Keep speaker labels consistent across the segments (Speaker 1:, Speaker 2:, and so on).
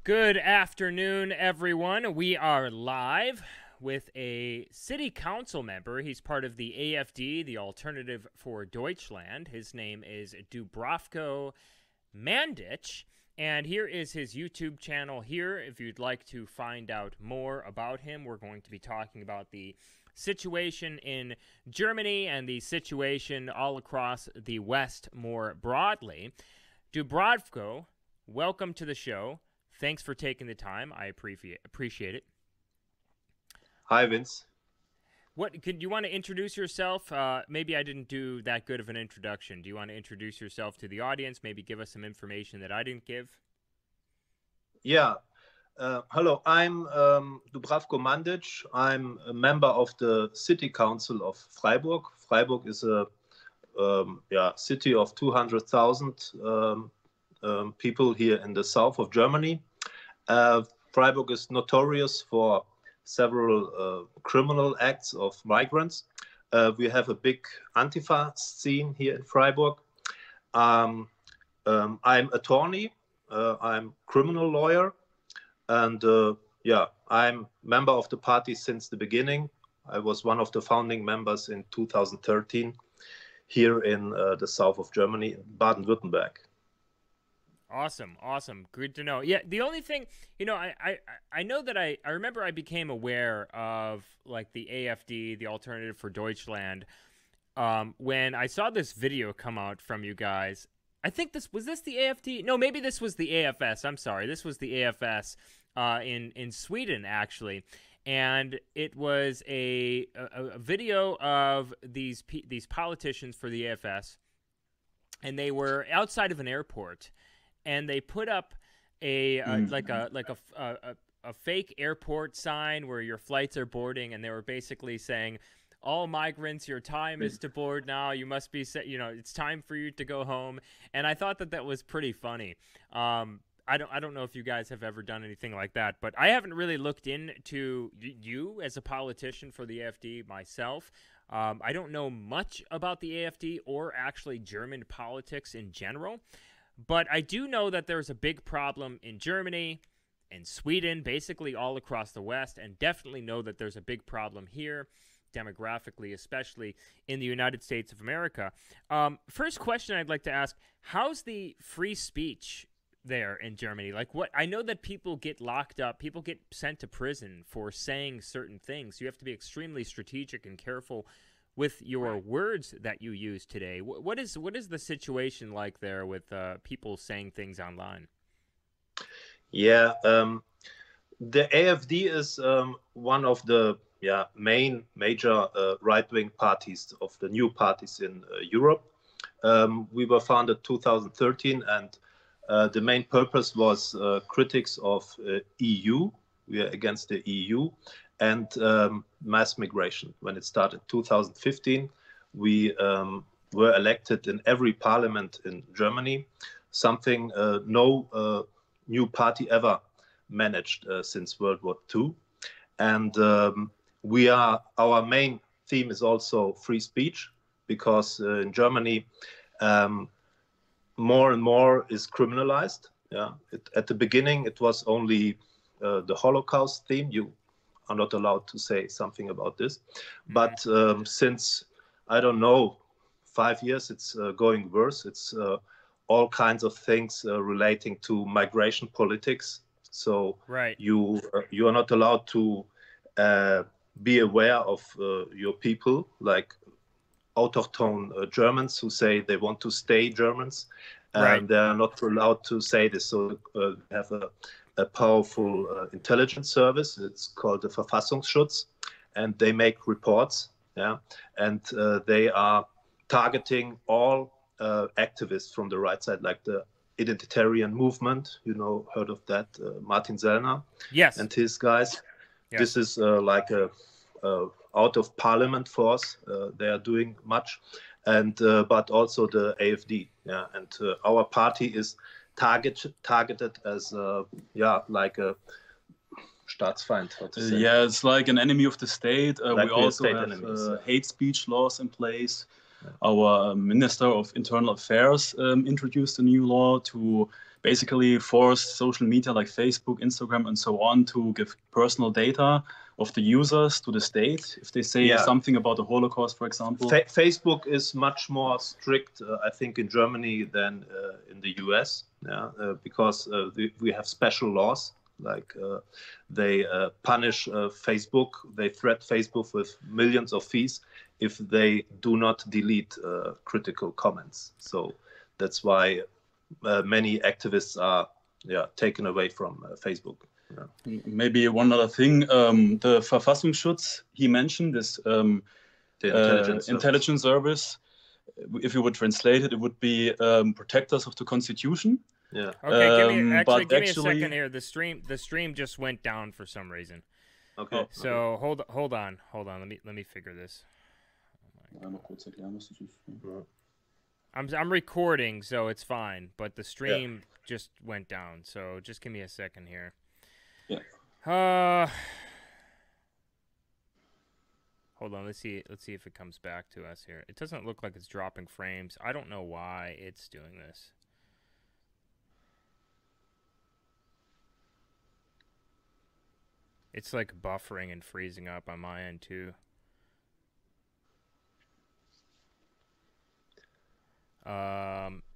Speaker 1: Good afternoon, everyone. We are live with a city council member. He's part of the AFD, the Alternative for Deutschland. His name is Dubravko Mandic, and here is his YouTube channel here. If you'd like to find out more about him, we're going to be talking about the situation in Germany and the situation all across the West more broadly. Dubravko, welcome to the show. Thanks for taking the time. I appreciate it.
Speaker 2: Hi, Vince.
Speaker 1: Could you want to introduce yourself? Maybe I didn't do that good of an introduction. Do you want to introduce yourself to the audience? Maybe give us some information that I didn't give?
Speaker 2: Yeah. Hello, I'm Dubravko Mandic. I'm a member of the City Council of Freiburg. Freiburg is a city of 200,000 people here in the south of Germany. Freiburg is notorious for several criminal acts of migrants. We have a big Antifa scene here in Freiburg. I'm attorney, I'm criminal lawyer, and I'm member of the party since the beginning. I was one of the founding members in 2013 here in the south of Germany, in Baden-Württemberg.
Speaker 1: Awesome. Good to know. Yeah, the only thing, I know that I remember I became aware of like the AFD, the Alternative for Deutschland, when I saw this video come out from you guys. I think this the AFD? No, maybe this was the AFS. I'm sorry. This was the AFS in Sweden, actually. And it was a video of these politicians for the AFS, and they were outside of an airport. And they put up a fake airport sign where your flights are boarding, and they were basically saying, "All migrants, your time is to board now. You must be, it's time for you to go home." And I thought that was pretty funny. I don't know if you guys have ever done anything like that, but I haven't really looked into you as a politician for the AFD myself. I don't know much about the AFD or actually German politics in general. But I do know that there's a big problem in Germany and Sweden, basically all across the West, and definitely know that there's a big problem here, demographically, especially in the United States of America. First question I'd like to ask, how's the free speech there in Germany? I know that people get locked up, people get sent to prison for saying certain things. You have to be extremely strategic and careful with your words that you use today. What is the situation like there with people saying things online?
Speaker 2: Yeah, the AFD is one of the major right-wing parties of the new parties in Europe. We were founded 2013, and the main purpose was critics of EU. We are against the EU. And mass migration. When it started 2015, we were elected in every parliament in Germany, something no new party ever managed since World War II. And our main theme is also free speech, because in Germany, more and more is criminalized. Yeah, at the beginning, it was only the Holocaust theme. You are not allowed to say something about this. But since, I don't know, 5 years, it's going worse. It's all kinds of things relating to migration politics. So
Speaker 1: right.
Speaker 2: You are not allowed to be aware of your people, like autochthone Germans who say they want to stay Germans. And they are not allowed to say this. So have a powerful intelligence service. It's called the Verfassungsschutz, and they make reports. Yeah, and they are targeting all activists from the right side, like the identitarian movement. Heard of that? Martin Sellner.
Speaker 1: Yes.
Speaker 2: And his guys.
Speaker 1: Yes.
Speaker 2: This is like a out of parliament force. They are doing much, and but also the AFD. Yeah, and our party is targeted as like a Staatsfeind.
Speaker 3: Yeah, it's like an enemy of the state.
Speaker 2: Like
Speaker 3: we also have hate speech laws in place. Our Minister of Internal Affairs introduced a new law to basically forced social media like Facebook, Instagram, and so on to give personal data of the users to the state if they say something about the Holocaust, for example.
Speaker 2: Facebook is much more strict, I think, in Germany than in the US, because we have special laws. Like they punish Facebook, they threat Facebook with millions of fees if they do not delete critical comments. So that's why many activists are taken away from Facebook. Yeah.
Speaker 3: Maybe one other thing, the Verfassungsschutz he mentioned is the intelligence service. If you would translate it, it would be protectors of the Constitution.
Speaker 2: Yeah.
Speaker 1: Okay, give me a second here. The stream just went down for some reason.
Speaker 2: Okay.
Speaker 1: So hold on. Let me figure this. I'm recording, so it's fine. But the stream just went down. So just give me a second here.
Speaker 3: Yeah.
Speaker 1: Hold on. Let's see if it comes back to us here. It doesn't look like it's dropping frames. I don't know why it's doing this. It's like buffering and freezing up on my end too.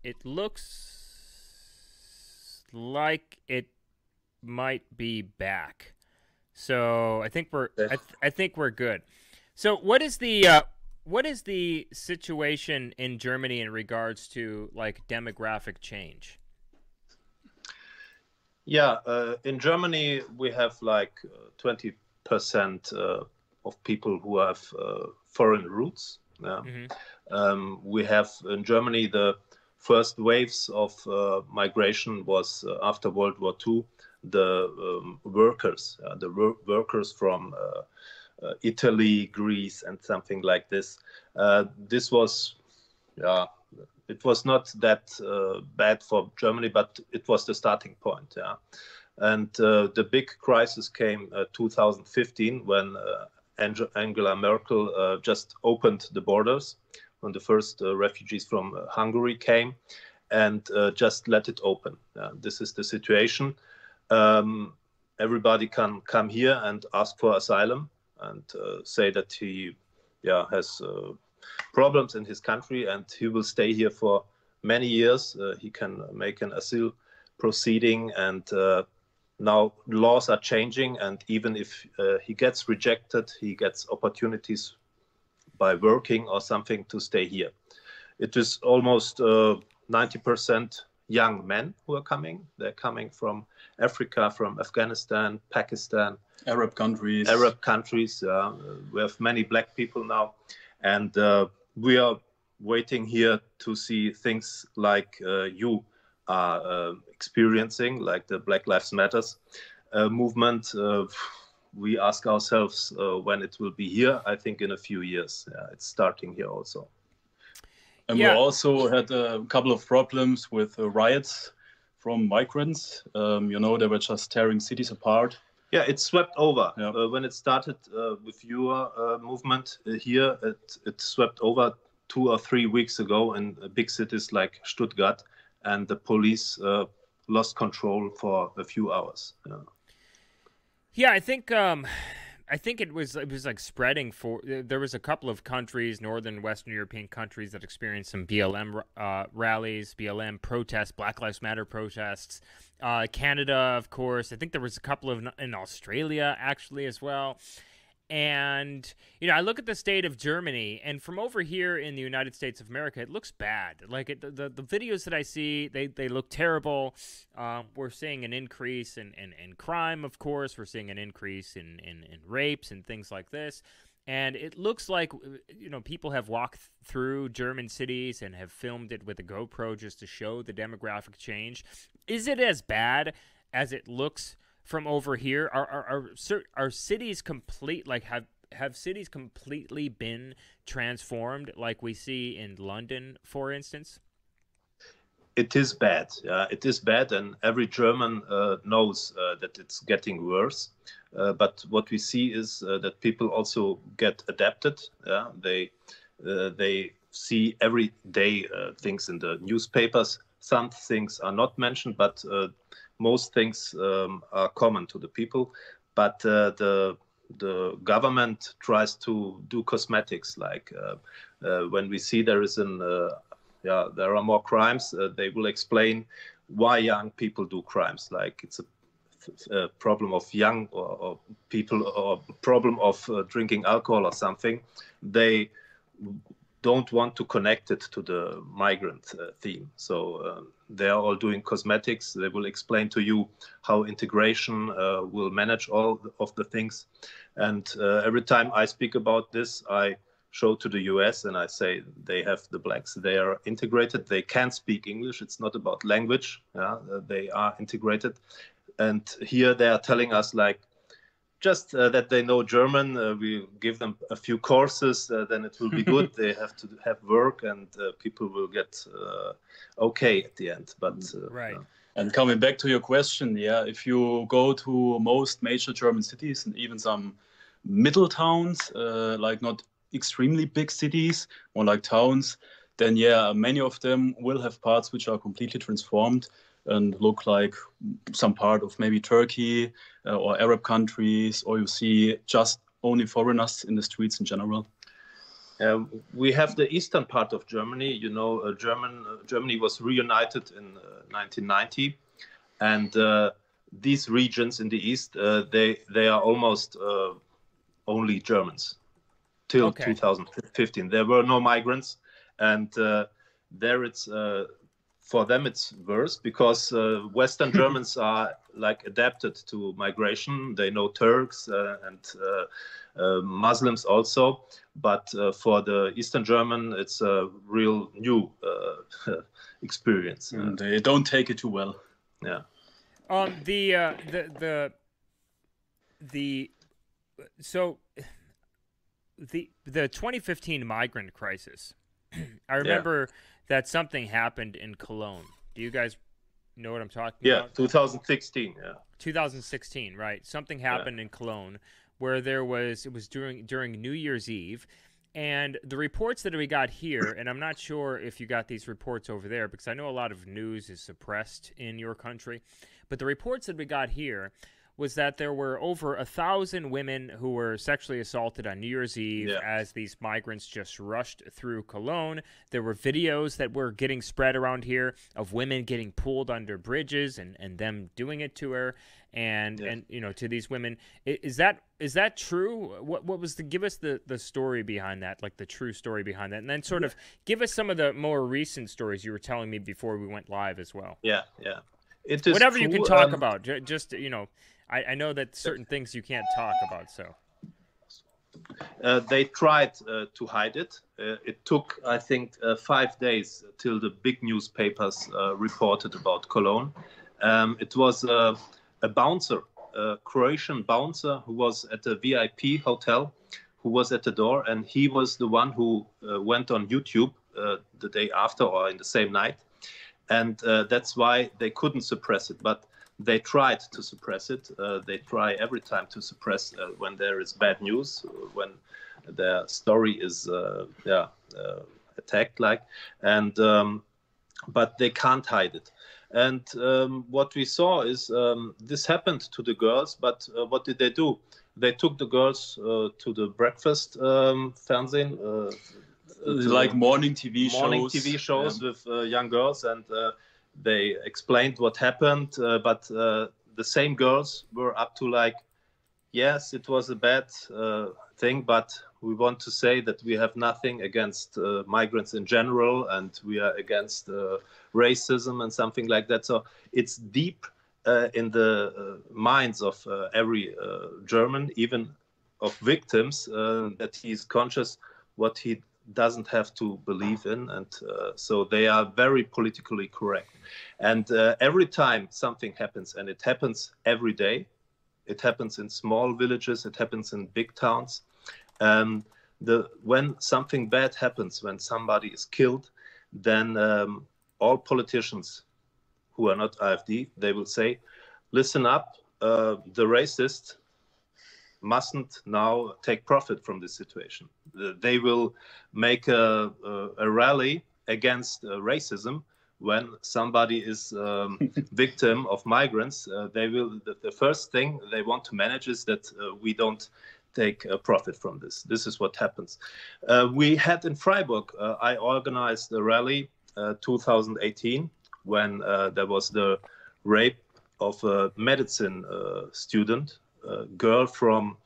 Speaker 1: It looks like it might be back. So I think we're I think we're good. So what is the situation in Germany in regards to like demographic change?
Speaker 2: Yeah, in Germany we have like 20% of people who have foreign roots. Yeah. We have in Germany the first waves of migration was after World War II. The workers from Italy, Greece, and something like this. This was, it was not that bad for Germany, but it was the starting point. Yeah, and the big crisis came 2015 when Angela Merkel just opened the borders when the first refugees from Hungary came, and just let it open. This is the situation. Everybody can come here and ask for asylum and say that he has problems in his country and he will stay here for many years. He can make an asylum proceeding, and now laws are changing, and even if he gets rejected, he gets opportunities by working or something to stay here. It is almost 90% young men who are coming. They're coming from Africa, from Afghanistan, Pakistan,
Speaker 3: Arab countries.
Speaker 2: We have many black people now, and we are waiting here to see things like you are experiencing, like the Black Lives Matters movement. We ask ourselves when it will be here. I think in a few years. It's starting here also.
Speaker 3: And we also had a couple of problems with riots from migrants. They were just tearing cities apart.
Speaker 2: Yeah, it swept over. When it started with your movement here, it swept over 2 or 3 weeks ago in big cities like Stuttgart, and the police lost control for a few hours.
Speaker 1: Yeah, I think it was like spreading for. There was a couple of countries, northern Western European countries, that experienced some BLM rallies, BLM protests, Black Lives Matter protests. Canada, of course. I think there was a couple in Australia actually as well. And I look at the state of Germany, and from over here in the United States of America, it looks bad. Like the videos that I see, they look terrible. We're seeing an increase in crime, of course. We're seeing an increase in rapes and things like this. And it looks like people have walked through German cities and have filmed it with a GoPro just to show the demographic change. Is it as bad as it looks from over here? Are cities complete? Like have cities completely been transformed, like we see in London, for instance?
Speaker 2: It is bad. It is bad, and every German knows that it's getting worse. But what we see is that people also get adapted. They see every day things in the newspapers, some things are not mentioned, but most things are common to the people. But the government tries to do cosmetics, like when we see there is there are more crimes, they will explain why young people do crimes, like it's a problem of young or people, or problem of drinking alcohol or something. They don't want to connect it to the migrant theme. So they are all doing cosmetics. They will explain to you how integration will manage all of the things. And every time I speak about this, I show to the US and I say they have the blacks. They are integrated. They can speak English. It's not about language. They are integrated. And here they are telling us, like, just that they know German. We give them a few courses, then it will be good. They have to have work, and people will get okay at the end. But
Speaker 1: right.
Speaker 3: And coming back to your question, if you go to most major German cities and even some middle towns, like not extremely big cities, more like towns, then many of them will have parts which are completely transformed and look like some part of maybe Turkey or Arab countries, or you see just only foreigners in the streets in general.
Speaker 2: We have the eastern part of Germany. You know, Germany was reunited in 1990, and these regions in the east, they are almost only Germans till 2015. There were no migrants, and there it's. For them, it's worse because Western Germans are like adapted to migration. They know Turks and Muslims also. But for the Eastern German, it's a real new experience.
Speaker 3: They don't take it too well.
Speaker 2: Yeah.
Speaker 1: The 2015 migrant crisis. I remember that something happened in Cologne. Do you guys know what I'm talking about?
Speaker 2: 2016.
Speaker 1: 2016, right? Something happened in Cologne where it was during New Year's Eve, and the reports that we got here, and I'm not sure if you got these reports over there because I know a lot of news is suppressed in your country, but the reports that we got here was that there were over 1,000 women who were sexually assaulted on New Year's Eve as these migrants just rushed through Cologne. There were videos that were getting spread around here of women getting pulled under bridges and them doing it to her and to these women. Is that true? What was give us the story behind that, like the true story behind that, and then sort of give us some of the more recent stories you were telling me before we went live as well.
Speaker 2: Yeah. It is
Speaker 1: whatever
Speaker 2: true.
Speaker 1: You can talk about. Just I know that certain things you can't talk about, so.
Speaker 2: They tried to hide it. It took, I think, 5 days till the big newspapers reported about Cologne. It was a bouncer, a Croatian bouncer who was at a VIP hotel, who was at the door, and he was the one who went on YouTube the day after or in the same night. And that's why they couldn't suppress it. But they tried to suppress it. They try every time to suppress when there is bad news, when their story is attacked, but they can't hide it. And what we saw is this happened to the girls, but what did they do? They took the girls to the breakfast Fernsehen,
Speaker 3: like morning TV
Speaker 2: shows with young girls, and they explained what happened, but the same girls were up to like, yes, it was a bad thing, but we want to say that we have nothing against migrants in general, and we are against racism and something like that. So it's deep in the minds of every German, even of victims, that he's conscious what he doesn't have to believe in, and so they are very politically correct. And every time something happens, and it happens every day, it happens in small villages, it happens in big towns. When something bad happens, when somebody is killed, then all politicians who are not AfD, they will say, listen up, the racist mustn't now take profit from this situation. They will make a rally against racism, when somebody is victim of migrants, the first thing they want to manage is that we don't take profit from this. This is what happens. We had in Freiburg, I organized a rally 2018 when there was the rape of a medicine student, a girl from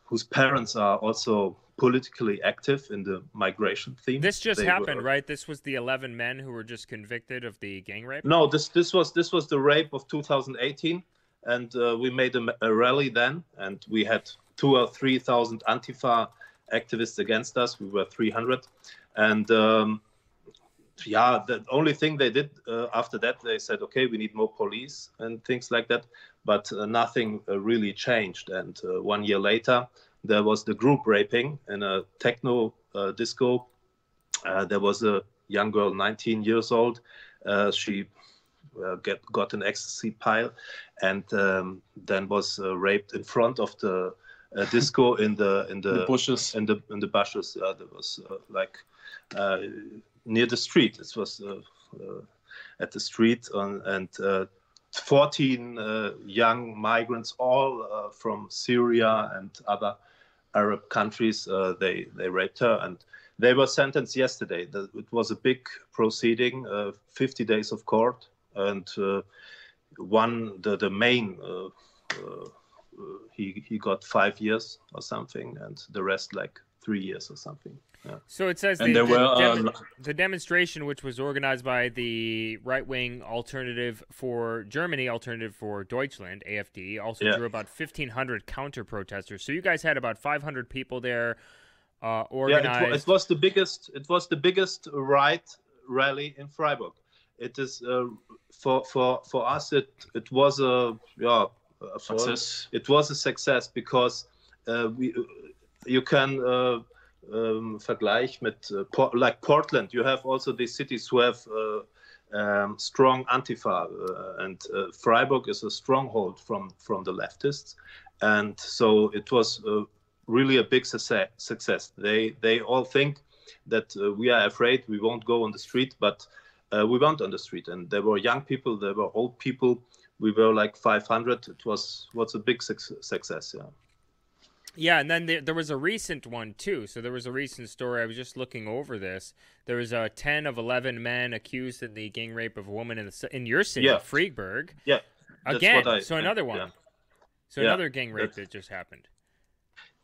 Speaker 2: whose parents are also politically active in the migration theme.
Speaker 1: This just happened, right? This was the 11 men who were just convicted of the gang rape?
Speaker 2: No, this was the rape of 2018, and we made a rally then, and we had 2,000 or 3,000 Antifa activists against us. We were 300, and yeah, the only thing they did after that, they said, okay, we need more police and things like that, but nothing really changed. And 1 year later, there was the group raping in a techno disco. There was a young girl, 19 years old. She got an ecstasy pile, and then was raped in front of the disco in the bushes. In the bushes, there was like near the street. It was at the street, and 14 young migrants, all from Syria and other Arab countries. They raped her, and they were sentenced yesterday. It was a big proceeding, 50 days of court, and the main he got 5 years or something, and the rest like 3 years or something. Yeah.
Speaker 1: So it says the demonstration, which was organized by the right-wing Alternative for Germany, Alternative for Deutschland, AfD, also drew about 1,500 counter-protesters. So you guys had about 500 people there organized.
Speaker 2: Yeah, it was the biggest. It was the biggest right rally in Freiburg. It is for us. It was a success. It was a success because you can. Vergleich mit like Portland, you have also these cities who have strong Antifa, and Freiburg is a stronghold from the leftists, and so it was really a big success. They all think that we are afraid, we won't go on the street, but we went on the street, and there were young people, there were old people. We were like 500. It was a big success. Yeah.
Speaker 1: Yeah, and then there was a recent one, too. So there was a recent story. I was just looking over this. There was 10 of 11 men accused in the gang rape of a woman in your city, Freiburg.
Speaker 2: Yeah.
Speaker 1: Again, another one. Yeah. So another gang rape that just happened.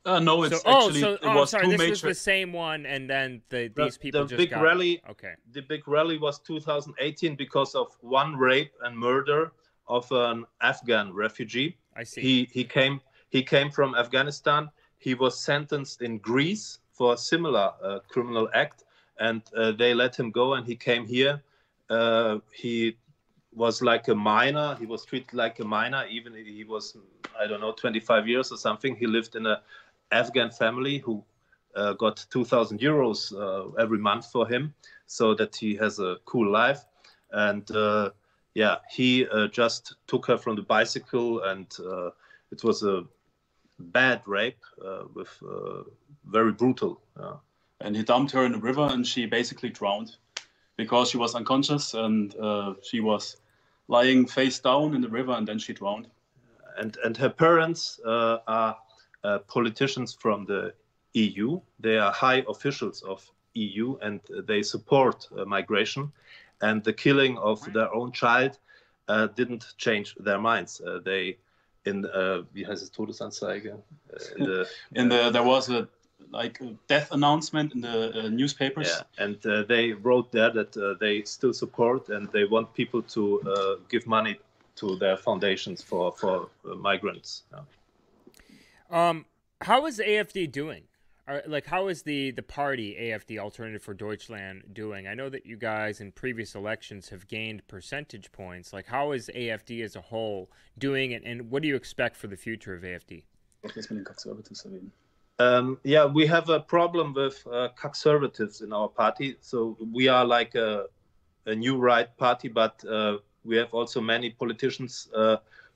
Speaker 3: No, it's
Speaker 1: it was sorry, this was the same one, and then these people just got...
Speaker 2: Rally, okay. The big rally was 2018 because of one rape and murder of an Afghan refugee.
Speaker 1: I see.
Speaker 2: He came from Afghanistan. He was sentenced in Greece for a similar criminal act, and they let him go, and he came here. He was like a minor. He was treated like a minor, even if he was, I don't know, 25 years or something. He lived in an Afghan family who got 2,000 euros every month for him, so that he has a cool life. And he just took her from the bicycle, and it was a bad rape with very brutal.
Speaker 3: And he dumped her in the river, and she basically drowned because she was unconscious, and she was lying face down in the river, and then she drowned.
Speaker 2: And her parents are politicians from the EU. They are high officials of EU, and they support migration. And the killing of their own child didn't change their minds. Wie heißt es, Todesanzeige?
Speaker 3: There was a death announcement in the newspapers.
Speaker 2: Yeah, and they wrote there that they still support, and they want people to give money to their foundations for migrants.
Speaker 1: Yeah. How is AfD doing? How is the party AfD, Alternative for Deutschland, doing? I know that you guys in previous elections have gained percentage points. How is AfD as a whole doing, and what do you expect for the future of AfD?
Speaker 2: We have a problem with conservatives in our party. So we are like a new right party, but we have also many politicians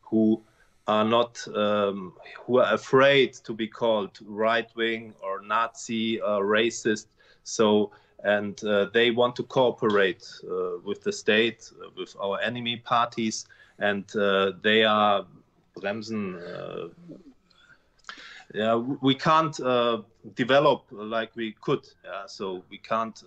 Speaker 2: who are not who are afraid to be called right-wing or Nazi or racist. So and they want to cooperate with the state, with our enemy parties, and they are bremsen. Yeah, we can't develop like we could. Yeah, so we can't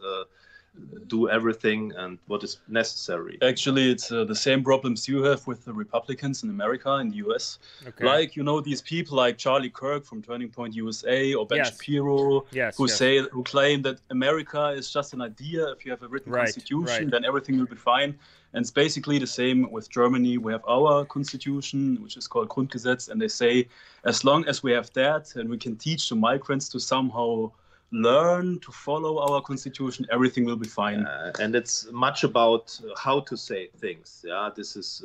Speaker 2: do everything and what is necessary.
Speaker 3: Actually, it's the same problems you have with the Republicans in America and the US.
Speaker 1: Okay.
Speaker 3: Like, you know, these people like Charlie Kirk from Turning Point USA or Ben Shapiro, who claim that America is just an idea. If you have a written constitution, then everything will be fine. And it's basically the same with Germany. We have our constitution, which is called Grundgesetz, and they say as long as we have that and we can teach the migrants to somehow learn to follow our constitution, everything will be fine.
Speaker 2: And it's much about how to say things. Yeah, this is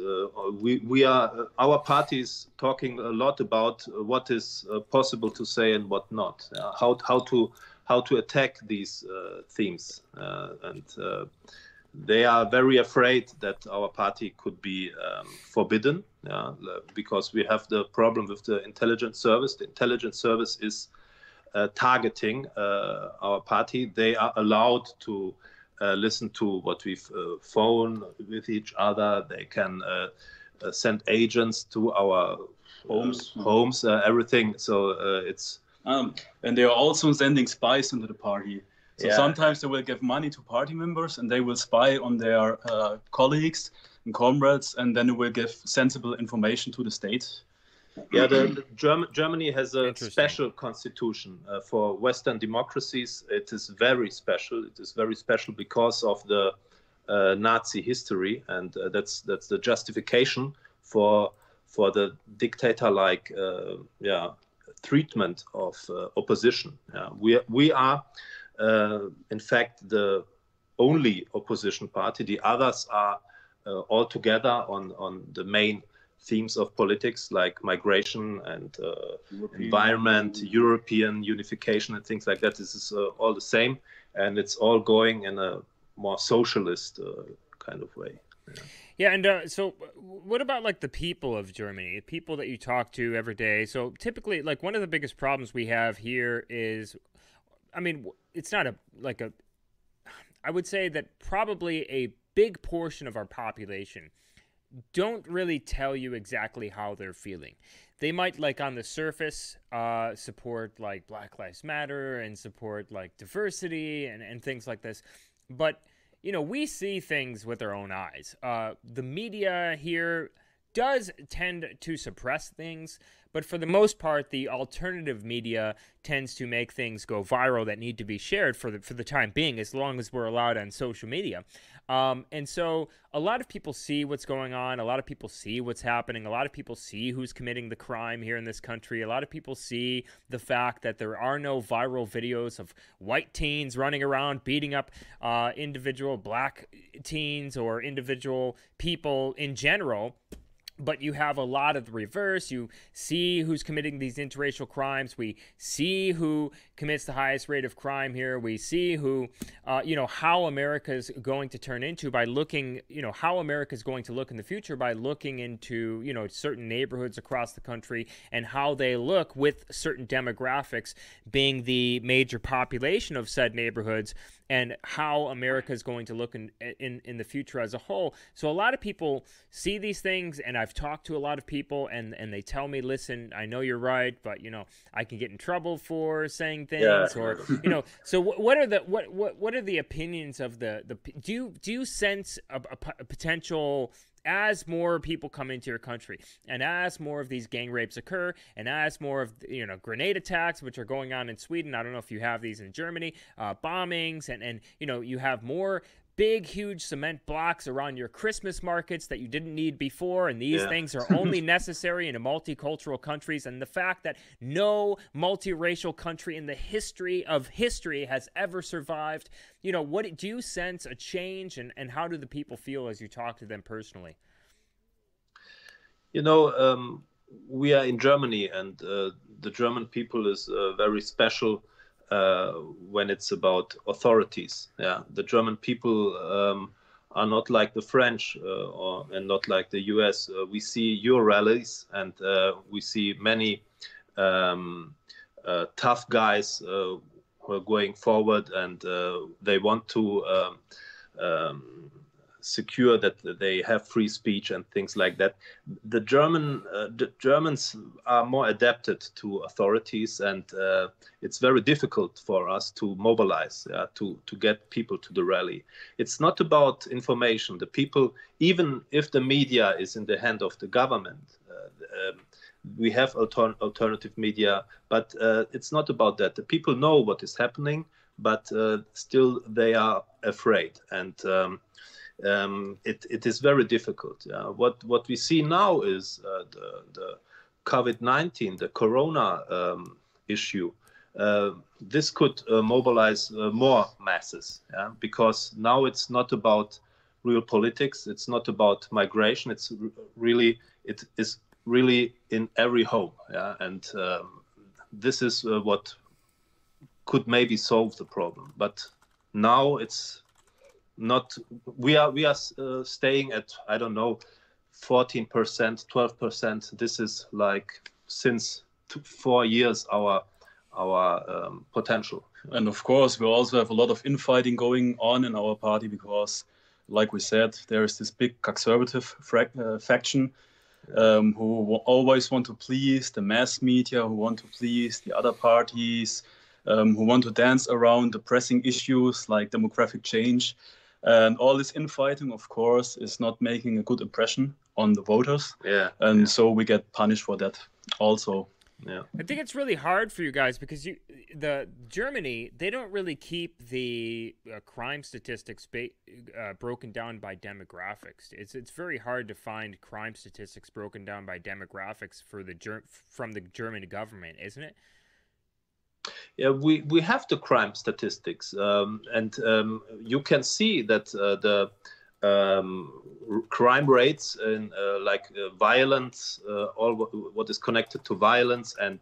Speaker 2: we are our party is talking a lot about what is possible to say and what not. How to attack these themes, and they are very afraid that our party could be forbidden. Because we have the problem with the intelligence service. The intelligence service is targeting our party. They are allowed to listen to what we've phone with each other. They can send agents to our homes, everything. So it's
Speaker 3: and they are also sending spies into the party. So sometimes they will give money to party members and they will spy on their colleagues and comrades, and then they will give sensible information to the state.
Speaker 2: Yeah, Germany has a special constitution for Western democracies. It is very special. It is very special because of the Nazi history, and that's the justification for the dictator-like treatment of opposition. We are in fact the only opposition party. The others are all together on the main themes of politics like migration and environment, European unification and things like that. This is all the same, and it's all going in a more socialist kind of way.
Speaker 1: Yeah, and so what about like the people of Germany, the people that you talk to every day? So typically, like one of the biggest problems we have here is, I mean, it's not I would say that probably a big portion of our population don't really tell you exactly how they're feeling. They might, like, on the surface, support, like, Black Lives Matter and support, like, diversity and things like this. But, you know, we see things with our own eyes. The media here does tend to suppress things, but for the most part, the alternative media tends to make things go viral that need to be shared for the time being, as long as we're allowed on social media. And so a lot of people see what's going on. A lot of people see what's happening. A lot of people see who's committing the crime here in this country. A lot of people see the fact that there are no viral videos of white teens running around beating up individual black teens or individual people in general. But you have a lot of the reverse. You see who's committing these interracial crimes. We see who commits the highest rate of crime here. We see who, how America's going to turn into by looking, how America's going to look in the future by looking into, certain neighborhoods across the country and how they look with certain demographics being the major population of said neighborhoods, and how America is going to look in the future as a whole. So a lot of people see these things, and I've talked to a lot of people, and they tell me, listen, I know you're right, but I can get in trouble for saying things, or So what are the opinions of the? Do you sense a potential? As more people come into your country, and as more of these gang rapes occur, and as more of grenade attacks, which are going on in Sweden, I don't know if you have these in Germany, bombings, and you have more big, huge cement blocks around your Christmas markets that you didn't need before, and these things are only necessary in a multicultural countries, and the fact that no multiracial country in the history of history has ever survived. What do you sense a change, and how do the people feel as you talk to them personally?
Speaker 2: We are in Germany, and the German people is very special when it's about authorities. The German people are not like the French and not like the US. We see your rallies, and we see many tough guys who are going forward, and they want to secure that they have free speech and things like that. The Germans are more adapted to authorities, and it's very difficult for us to mobilize, to get people to the rally. It's not about information. The people, even if the media is in the hand of the government, we have alternative media, but it's not about that. The people know what is happening, but still they are afraid, and it is very difficult. What we see now is the COVID-19, the Corona issue. This could mobilize more masses, because now it's not about real politics. It's not about migration. It is really in every home, and this is what could maybe solve the problem. But now it's not. We are staying at, I don't know, 14%, 12%. This is like since 4 years our potential.
Speaker 3: And of course, we also have a lot of infighting going on in our party because, like we said, there is this big conservative faction who always want to please the mass media, who want to please the other parties, who want to dance around the pressing issues like demographic change. And all this infighting, of course, is not making a good impression on the voters. And so we get punished for that also.
Speaker 1: I think it's really hard for you guys because Germany, they don't really keep the crime statistics broken down by demographics. It's very hard to find crime statistics broken down by demographics from the German government, isn't it?
Speaker 2: Yeah, we have the crime statistics, and you can see that the crime rates in violence, all what is connected to violence and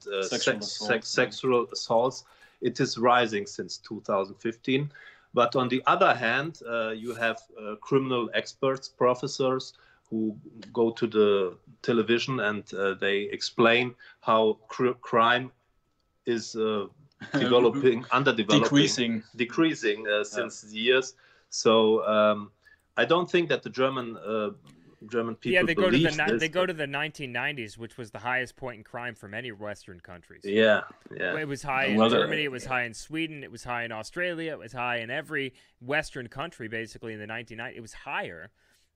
Speaker 2: sexual assaults, it is rising since 2015. But on the other hand, you have criminal experts, professors who go to the television and they explain how crime is decreasing since years. So I don't think that the German people
Speaker 1: they go to the 1990s, which was the highest point in crime for many Western countries. It was high in Germany, it was high in Sweden, it was high in Australia, it was high in every Western country basically in the 1990s. It was higher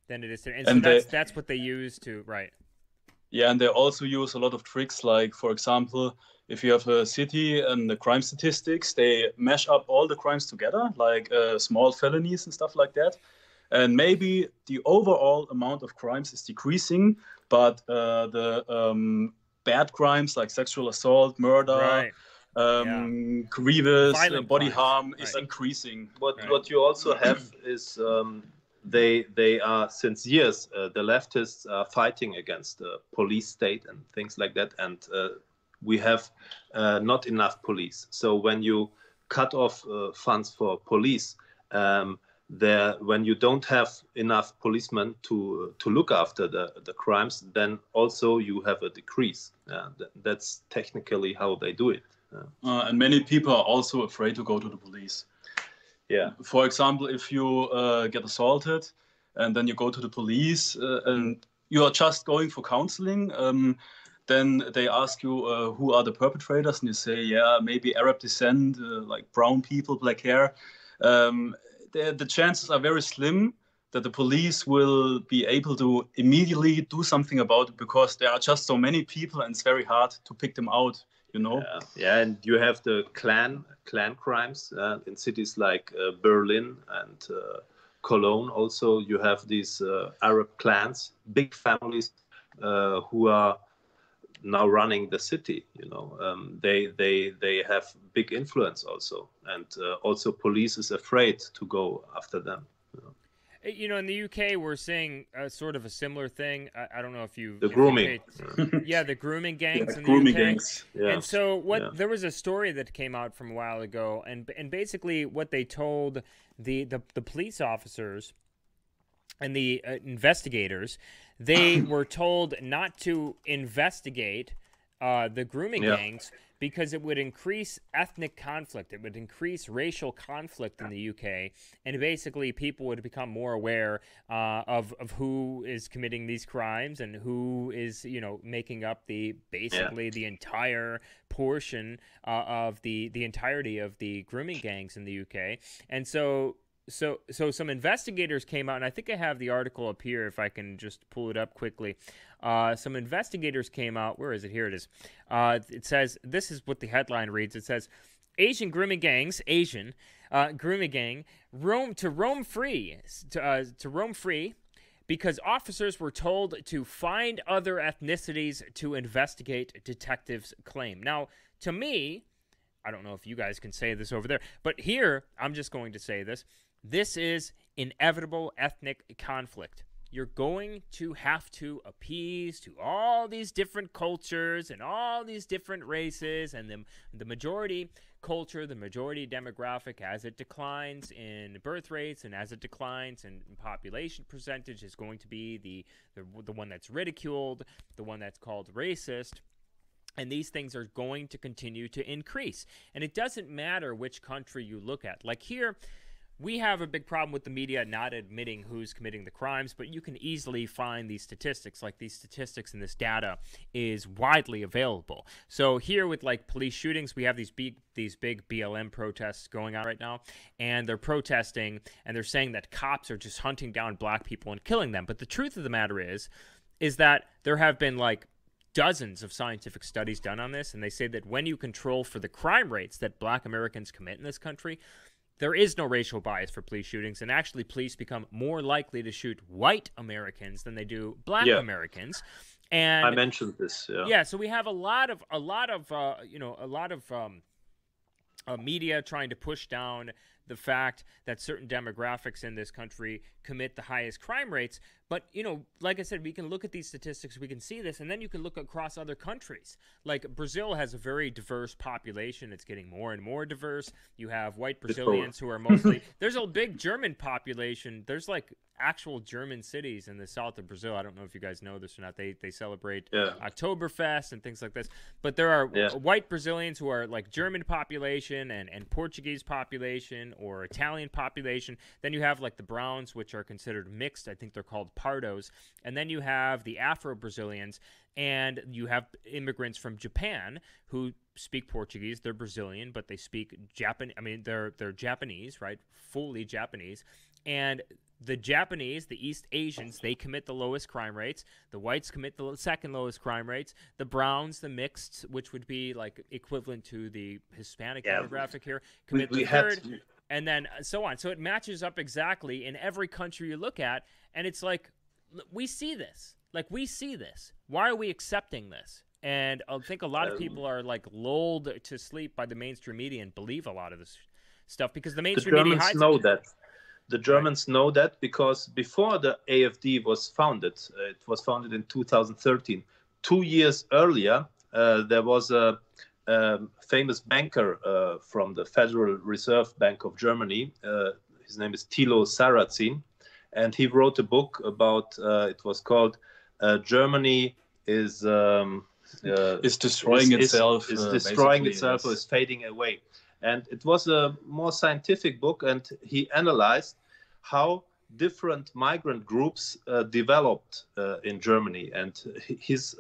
Speaker 1: than it is today. And so that's what they use to, right.
Speaker 3: Yeah, and they also use a lot of tricks, like, for example, if you have a city and the crime statistics, they mash up all the crimes together, like small felonies and stuff like that. And maybe the overall amount of crimes is decreasing, but the bad crimes like sexual assault, murder, grievous body harm is increasing.
Speaker 2: What you also have is they are, since years, the leftists are fighting against the police state and things like that, and we have not enough police. So when you cut off funds for police, when you don't have enough policemen to look after the crimes, then also you have a decrease. That's technically how they do it.
Speaker 3: And many people are also afraid to go to the police. For example, if you get assaulted and then you go to the police and you are just going for counseling, then they ask you who are the perpetrators, and you say, maybe Arab descent, like brown people, black hair. The chances are very slim that the police will be able to immediately do something about it because there are just so many people and it's very hard to pick them out, you know?
Speaker 2: And you have the clan crimes in cities like Berlin and Cologne. Also, you have these Arab clans, big families who are now running the city. You know, they have big influence also, and also police is afraid to go after them.
Speaker 1: You know, in the UK, we're seeing sort of a similar thing. I don't know if you...
Speaker 2: The grooming.
Speaker 1: The grooming gangs in the
Speaker 3: grooming
Speaker 1: UK.
Speaker 3: Gangs.
Speaker 1: And so there was a story that came out from a while ago, and basically what they told the police officers and the investigators, they were told not to investigate the grooming gangs because it would increase ethnic conflict. It would increase racial conflict in the UK, and basically people would become more aware of who is committing these crimes and who is, you know, making up the entire portion of the entirety of the grooming gangs in the UK. And so some investigators came out, and I think I have the article up here if I can just pull it up quickly. Some investigators came out. Where is it? Here it is. It says, this is what the headline reads. It says, Asian grooming gangs, grooming gang, roam free because officers were told to find other ethnicities to investigate, detectives claim. Now, to me, I don't know if you guys can say this over there, but here, I'm just going to say this. This is inevitable ethnic conflict. You're going to have to appease to all these different cultures and all these different races, and the majority culture, the majority demographic, as it declines in birth rates and as it declines in population percentage, is going to be the one that's ridiculed, the one that's called racist. And these things are going to continue to increase. And it doesn't matter which country you look at. Like here, we have a big problem with the media not admitting who's committing the crimes, but you can easily find these statistics. Like these statistics and this data is widely available. So here with like police shootings, we have these big BLM protests going on right now, and they're protesting and they're saying that cops are just hunting down black people and killing them. But the truth of the matter is that there have been like dozens of scientific studies done on this, and they say that when you control for the crime rates that black Americans commit in this country, there is no racial bias for police shootings, and actually police become more likely to shoot white Americans than they do black Americans. And
Speaker 2: I mentioned this.
Speaker 1: Yeah, so we have a lot of media trying to push down the fact that certain demographics in this country commit the highest crime rates. But, you know, like I said, we can look at these statistics, we can see this, and then you can look across other countries. Like Brazil has a very diverse population. It's getting more and more diverse. You have white Brazilians who are mostly – there's a big German population. There's like actual German cities in the south of Brazil. I don't know if you guys know this or not. They celebrate Oktoberfest and things like this. But there are white Brazilians who are like German population and Portuguese population or Italian population. Then you have like the Browns, which are considered mixed. I think they're called Pardos. And then you have the Afro-Brazilians, and you have immigrants from Japan who speak Portuguese. They're Brazilian, but they speak Japanese. I mean, they're Japanese, right? Fully Japanese. And the Japanese, the East Asians, they commit the lowest crime rates. The whites commit the second lowest crime rates. The browns, the mixed, which would be like equivalent to the Hispanic demographic here, commit the third. And then so on. So it matches up exactly in every country you look at. And it's like, we see this. Like, we see this. Why are we accepting this? And I think a lot of people are, like, lulled to sleep by the mainstream media and believe a lot of this stuff because the mainstream media hides it.
Speaker 2: The Germans know that because before the AfD was founded, it was founded in 2013. 2 years earlier, there was a famous banker from the Federal Reserve Bank of Germany. His name is Thilo Sarrazin, and he wrote a book about. It was called "Germany is
Speaker 3: destroying itself.
Speaker 2: Is destroying itself or is fading away." And it was a more scientific book, and he analyzed how different migrant groups developed in Germany. And his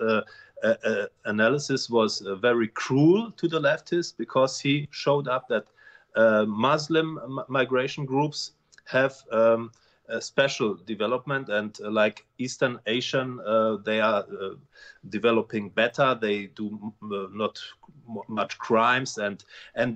Speaker 2: analysis was very cruel to the leftists because he showed up that Muslim migration groups have a special development, and like Eastern Asian, they are developing better. They do not much crimes, and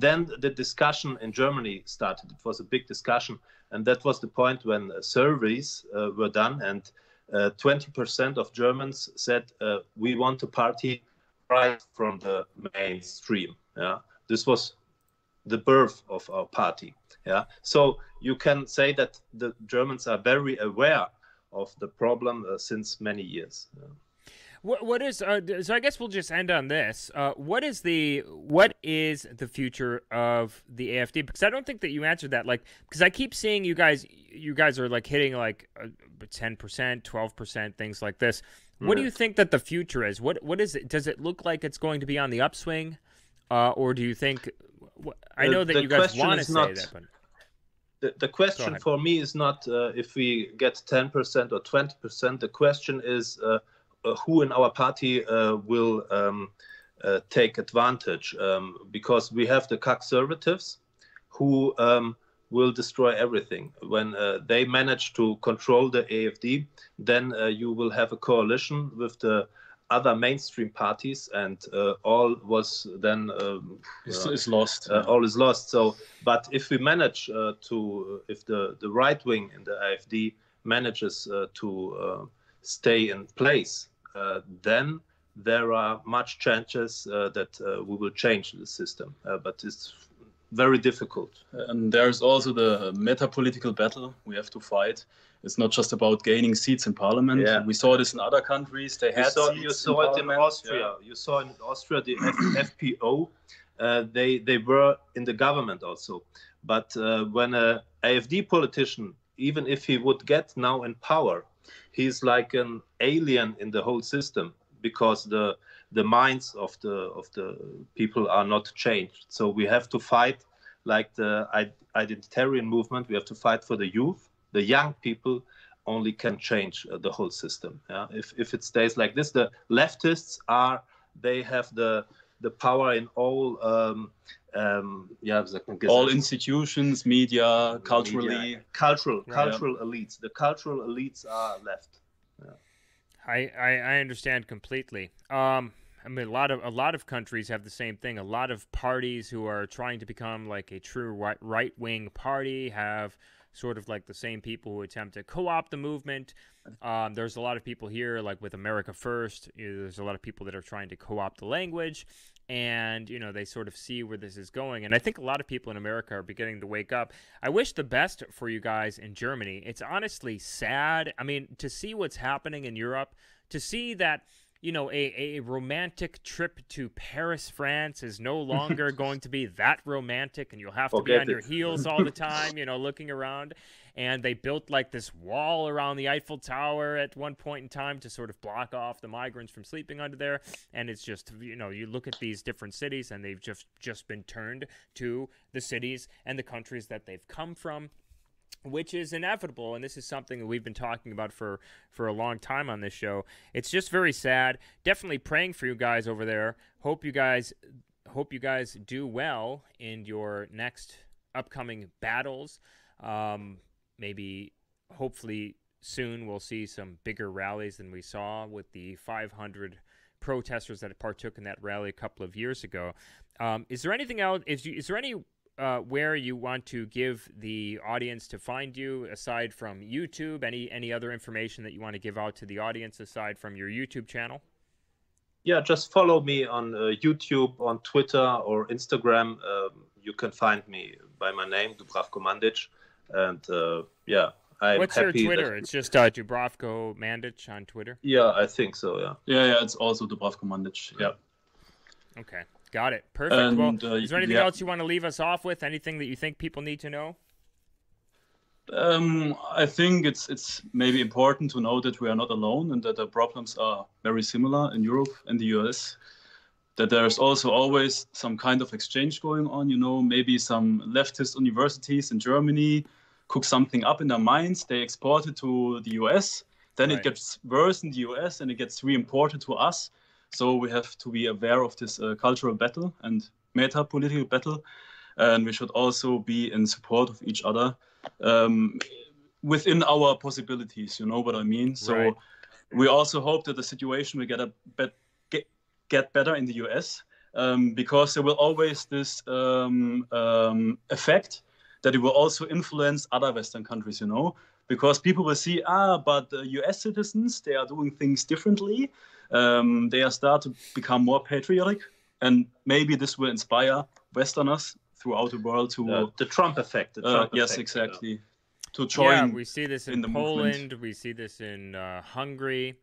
Speaker 2: then the discussion in Germany started. It was a big discussion, and that was the point when surveys were done, and 20% of Germans said we want a party right from the mainstream. Yeah, this was the birth of our party. Yeah, so you can say that the Germans are very aware of the problem since many years.
Speaker 1: What is so? I guess we'll just end on this. What is the future of the AfD? Because I don't think that you answered that. Like, because I keep seeing you guys are like hitting like 10%, 12%, things like this. What do you think that the future is? What is it? Does it look like it's going to be on the upswing, or do you think? I know that you guys want to say that, but
Speaker 2: the question for me is not if we get 10% or 20%. The question is who in our party will take advantage, because we have the conservatives who will destroy everything. When they manage to control the AfD, then you will have a coalition with the other mainstream parties, and all was then
Speaker 3: is lost.
Speaker 2: All is lost. So, but if we manage if the right wing in the AfD manages to stay in place, then there are much chances that we will change the system. But it's very difficult.
Speaker 3: And there's also the meta-political battle we have to fight. It's not just about gaining seats in parliament. Yeah. We saw this in other countries. They had seats.
Speaker 2: You saw it in Austria. Yeah. You saw in Austria the FPO. They were in the government also. But when an AfD politician, even if he would get now in power, he's like an alien in the whole system, because the minds of the people are not changed. So we have to fight like the identitarian movement. We have to fight for the youth. The young people only can change the whole system. Yeah? If it stays like this, the leftists they have the power in all
Speaker 3: all institutions, media, culturally,
Speaker 2: cultural elites. The cultural elites are left. Yeah.
Speaker 1: I understand completely. I mean, a lot of countries have the same thing. A lot of parties who are trying to become like a true right-wing party have sort of like the same people who attempt to co-opt the movement. There's a lot of people here, like with America First, there's a lot of people that are trying to co-opt the language, and, they sort of see where this is going. And I think a lot of people in America are beginning to wake up. I wish the best for you guys in Germany. It's honestly sad. I mean, to see what's happening in Europe, to see that, a romantic trip to Paris, France is no longer going to be that romantic, and you'll have to be on your heels all the time, looking around. And they built like this wall around the Eiffel Tower at one point in time to sort of block off the migrants from sleeping under there. And it's just, you look at these different cities, and they've just been turned to the cities and the countries that they've come from, which is inevitable, and this is something that we've been talking about for a long time on this show. It's just very sad. Definitely praying for you guys over there. Hope you guys do well in your next upcoming battles. Maybe, hopefully, soon we'll see some bigger rallies than we saw with the 500 protesters that partook in that rally a couple of years ago. Is there anything else? Is there any where you want to give the audience to find you aside from YouTube? Any other information that you want to give out to the audience aside from your YouTube channel?
Speaker 2: Yeah, just follow me on YouTube, on Twitter or Instagram. You can find me by my name, Dubravko Mandic. And
Speaker 1: what's your Twitter? It's just Dubravko Mandic on Twitter?
Speaker 2: Yeah, I think so, yeah.
Speaker 3: Yeah, it's also Dubravko Mandic, yeah.
Speaker 1: Okay. Got it. Perfect. And, well, is there anything else you want to leave us off with? Anything that you think people need to know?
Speaker 3: I think it's maybe important to know that we are not alone, and that the problems are very similar in Europe and the US. That there's also always some kind of exchange going on. Maybe some leftist universities in Germany cook something up in their minds. They export it to the US. Then It gets worse in the US, and it gets re-imported to us. So we have to be aware of this cultural battle and meta-political battle, and we should also be in support of each other within our possibilities. You know what I mean? So we also hope that the situation will get better in the US, because there will always this effect that it will also influence other Western countries. Because people will see, but the US citizens, they are doing things differently. They are start to become more patriotic, and maybe this will inspire Westerners throughout the world to
Speaker 2: the Trump effect.
Speaker 3: Yes, exactly. Yeah. To join.
Speaker 1: Yeah, we see this in Poland. Movement. We see this in Hungary.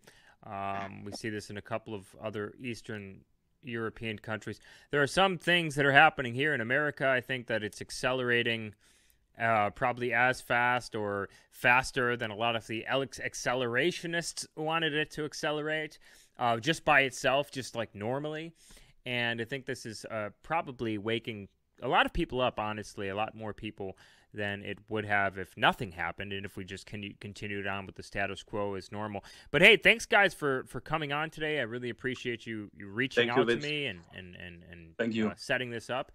Speaker 1: We see this in a couple of other Eastern European countries. There are some things that are happening here in America. I think that it's accelerating. Probably as fast or faster than a lot of the accelerationists wanted it to accelerate, just by itself, just like normally. And I think this is probably waking a lot of people up, honestly, a lot more people than it would have if nothing happened and if we just continued on with the status quo as normal. But hey, thanks guys for coming on today. I really appreciate you reaching out to me and
Speaker 3: Thank you.
Speaker 1: Setting this up.